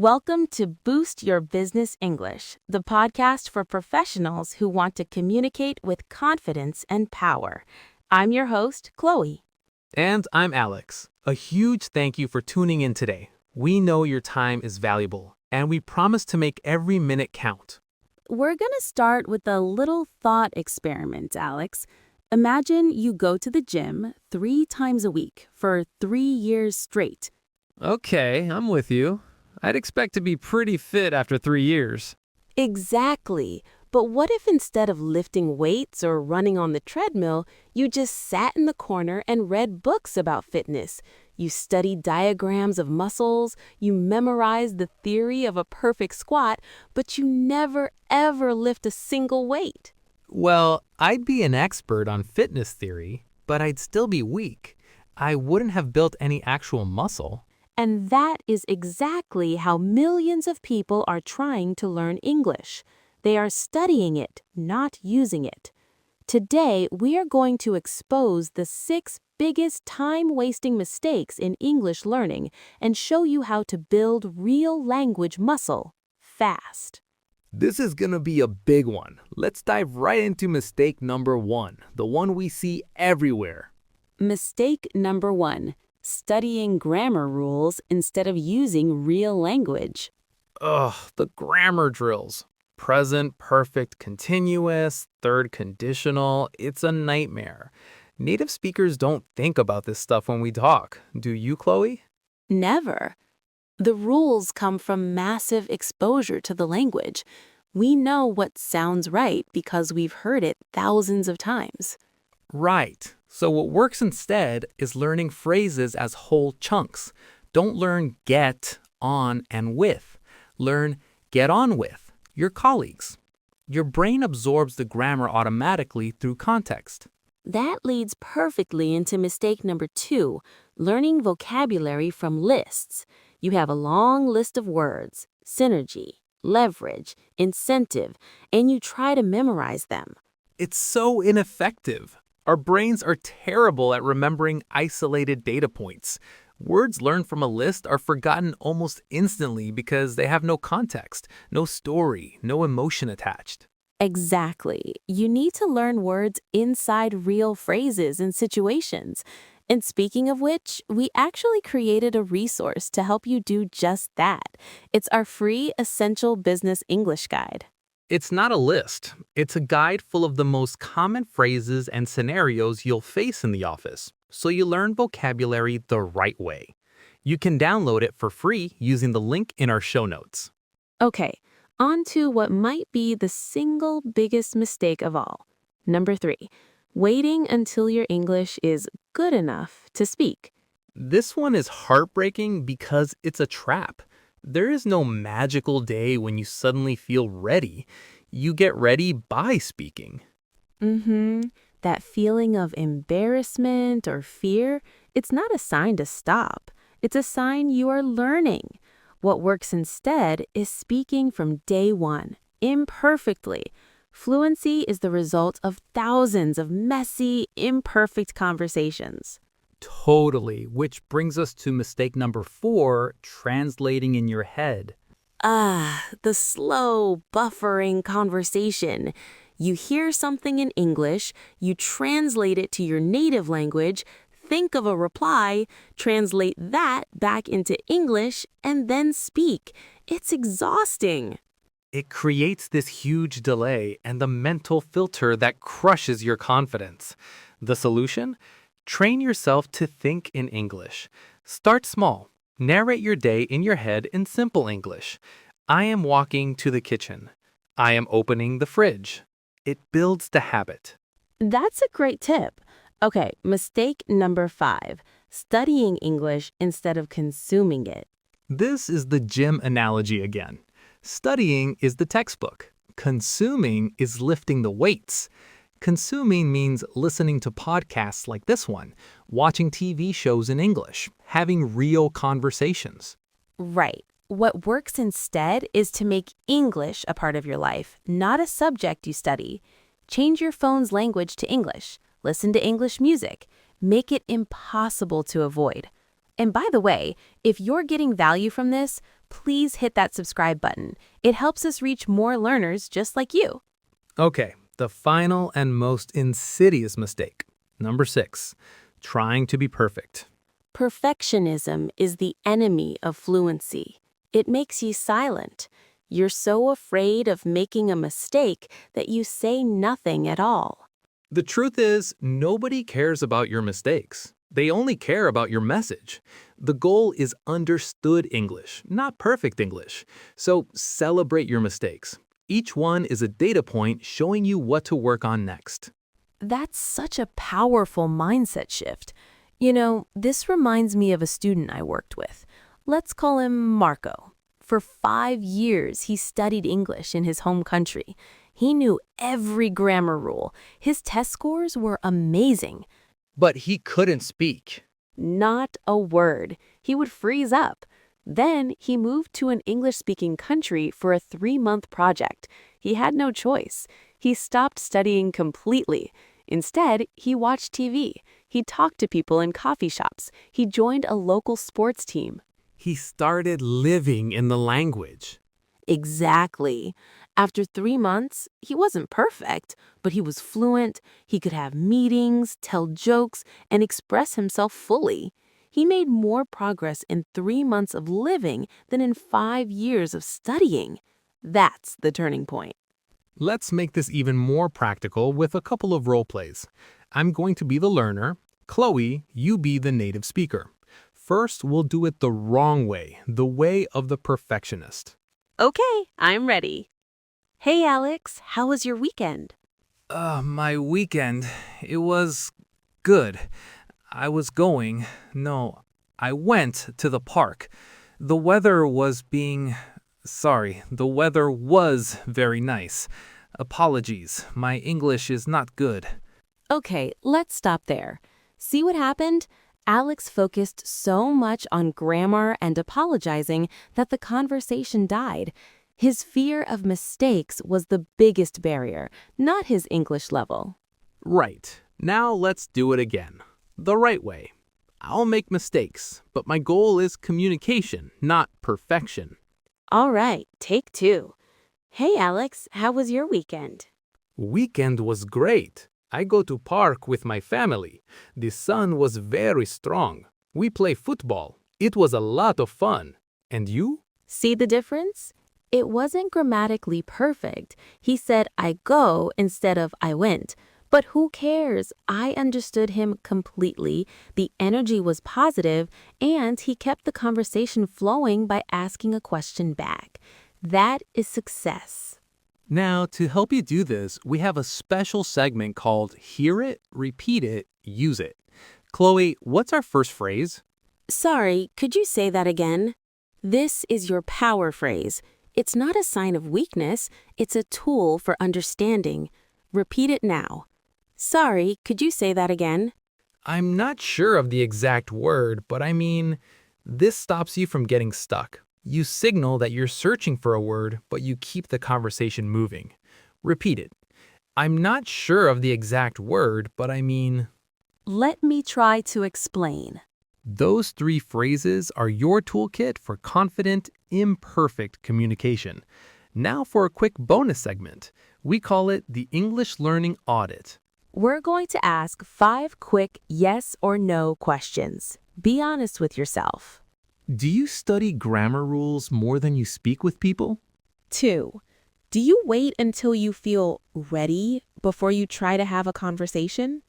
Welcome to Boost Your Business English, the podcast for professionals who want to communicate with confidence and power. I'm your host, Chloe. And I'm Alex. A huge thank you for tuning in today. We know your time is valuable, and we promise to make every minute count. We're going to start with a little thought experiment, Alex. Imagine you go to the gym 3 times a week for 3 years straight. Okay, I'm with you. I'd expect to be pretty fit after 3 years. Exactly. But what if instead of lifting weights or running on the treadmill, you just sat in the corner and read books about fitness? You studied diagrams of muscles, you memorized the theory of a perfect squat, but you never ever lift a single weight. Well, I'd be an expert on fitness theory, but I'd still be weak. I wouldn't have built any actual muscle. And that is exactly how millions of people are trying to learn English. They are studying it, not using it. Today, we are going to expose the 6 biggest time-wasting mistakes in English learning and show you how to build real language muscle fast. This is gonna be a big one. Let's dive right into mistake number 1, the one we see everywhere. Mistake number 1. Studying grammar rules instead of using real language. Ugh, the grammar drills. Present, perfect, continuous, third conditional. It's a nightmare. Native speakers don't think about this stuff when we talk. Do you, Chloe? Never. The rules come from massive exposure to the language. We know what sounds right because we've heard it thousands of times. Right. So what works instead is learning phrases as whole chunks. Don't learn get, on, and with. Learn get on with your colleagues. Your brain absorbs the grammar automatically through context. That leads perfectly into mistake number 2, learning vocabulary from lists. You have a long list of words, synergy, leverage, incentive, and you try to memorize them. It's so ineffective. Our brains are terrible at remembering isolated data points. Words learned from a list are forgotten almost instantly because they have no context, no story, no emotion attached. Exactly. You need to learn words inside real phrases and situations. And speaking of which, we actually created a resource to help you do just that. It's our free Essential Business English Guide. It's not a list. It's a guide full of the most common phrases and scenarios you'll face in the office, so you learn vocabulary the right way. You can download it for free using the link in our show notes. Okay, on to what might be the single biggest mistake of all. Number 3, waiting until your English is good enough to speak. This one is heartbreaking because it's a trap. There is no magical day when you suddenly feel ready. You get ready by speaking. That feeling of embarrassment or fear, it's not a sign to stop. It's a sign you are learning. What works instead is speaking from day one, imperfectly. Fluency is the result of thousands of messy, imperfect conversations. Totally, which brings us to mistake number 4, translating in your head. The slow, buffering conversation. You hear something in English, you translate it to your native language, think of a reply, translate that back into English, and then speak. It's exhausting. It creates this huge delay and the mental filter that crushes your confidence. The solution? Train yourself to think in English. Start small. Narrate your day in your head in simple English. I am walking to the kitchen. I am opening the fridge. It builds the habit. That's a great tip. Okay, mistake number 5, studying English instead of consuming it. This is the gym analogy again. Studying is the textbook. Consuming is lifting the weights. Consuming means listening to podcasts like this one, watching TV shows in English, having real conversations. Right. What works instead is to make English a part of your life, not a subject you study. Change your phone's language to English. Listen to English music. Make it impossible to avoid. And by the way, if you're getting value from this, please hit that subscribe button. It helps us reach more learners just like you. Okay, the final and most insidious mistake. Number 6, trying to be perfect. Perfectionism is the enemy of fluency. It makes you silent. You're so afraid of making a mistake that you say nothing at all. The truth is, nobody cares about your mistakes. They only care about your message. The goal is understood English, not perfect English. So celebrate your mistakes. Each one is a data point showing you what to work on next. That's such a powerful mindset shift. You know, this reminds me of a student I worked with. Let's call him Marco. For 5 years, he studied English in his home country. He knew every grammar rule. His test scores were amazing. But he couldn't speak. Not a word. He would freeze up. Then he moved to an English-speaking country for a 3-month project. He had no choice. He stopped studying completely. Instead, he watched TV. He talked to people in coffee shops. He joined a local sports team. He started living in the language. Exactly. After 3 months, he wasn't perfect, but he was fluent. He could have meetings, tell jokes, and express himself fully. He made more progress in 3 months of living than in 5 years of studying. That's the turning point. Let's make this even more practical with a couple of role plays. I'm going to be the learner. Chloe, you be the native speaker. First, we'll do it the wrong way, the way of the perfectionist. Okay, I'm ready. Hey, Alex, how was your weekend? My weekend, it was good. I went to the park. The weather was very nice. Apologies, my English is not good. Okay, let's stop there. See what happened? Alex focused so much on grammar and apologizing that the conversation died. His fear of mistakes was the biggest barrier, not his English level. Right. Now let's do it again. The right way. I'll make mistakes, but my goal is communication, not perfection. All right, take 2. Hey, Alex, how was your weekend? Weekend was great. I go to park with my family. The sun was very strong. We play football. It was a lot of fun. And you? See the difference? It wasn't grammatically perfect. He said I go instead of I went. But who cares? I understood him completely. The energy was positive, and he kept the conversation flowing by asking a question back. That is success. Now, to help you do this, we have a special segment called Hear It, Repeat It, Use It. Chloe, what's our first phrase? Sorry, could you say that again? This is your power phrase. It's not a sign of weakness. It's a tool for understanding. Repeat it now. Sorry, could you say that again? I'm not sure of the exact word, but this stops you from getting stuck. You signal that you're searching for a word, but you keep the conversation moving. Repeat it. I'm not sure of the exact word, but Let me try to explain. Those 3 phrases are your toolkit for confident, imperfect communication. Now for a quick bonus segment. We call it the English Learning Audit. We're going to ask 5 quick yes or no questions. Be honest with yourself. Do you study grammar rules more than you speak with people? 2. Do you wait until you feel ready before you try to have a conversation?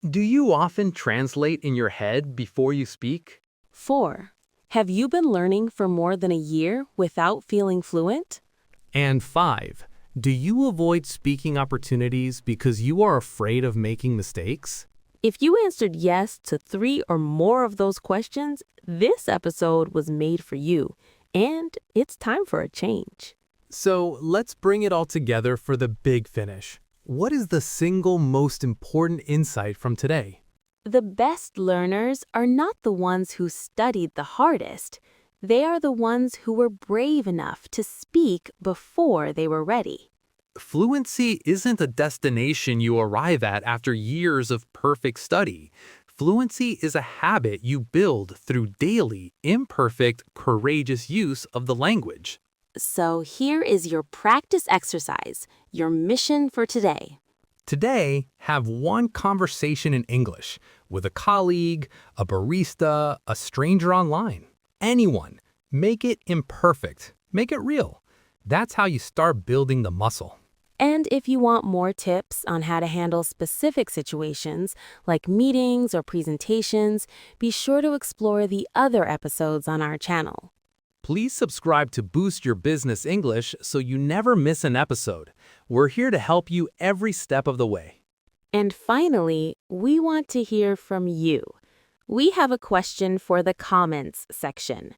Do you often translate in your head before you speak? 4. Have you been learning for more than a year without feeling fluent? And 5. Do you avoid speaking opportunities because you are afraid of making mistakes? If you answered yes to 3 or more of those questions, this episode was made for you, and it's time for a change. So let's bring it all together for the big finish. What is the single most important insight from today? The best learners are not the ones who studied the hardest. They are the ones who were brave enough to speak before they were ready. Fluency isn't a destination you arrive at after years of perfect study. Fluency is a habit you build through daily, imperfect, courageous use of the language. So here is your practice exercise, your mission for today. Today, have one conversation in English with a colleague, a barista, a stranger online. Anyone. Make it imperfect. Make it real. That's how you start building the muscle. And if you want more tips on how to handle specific situations, like meetings or presentations, be sure to explore the other episodes on our channel. Please subscribe to boost your business English so you never miss an episode. We're here to help you every step of the way. And finally, we want to hear from you. We have a question for the comments section.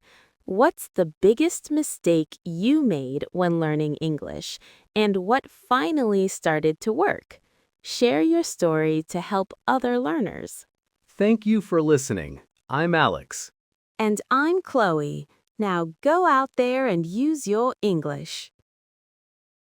What's the biggest mistake you made when learning English, and what finally started to work? Share your story to help other learners. Thank you for listening. I'm Alex. And I'm Chloe. Now go out there and use your English.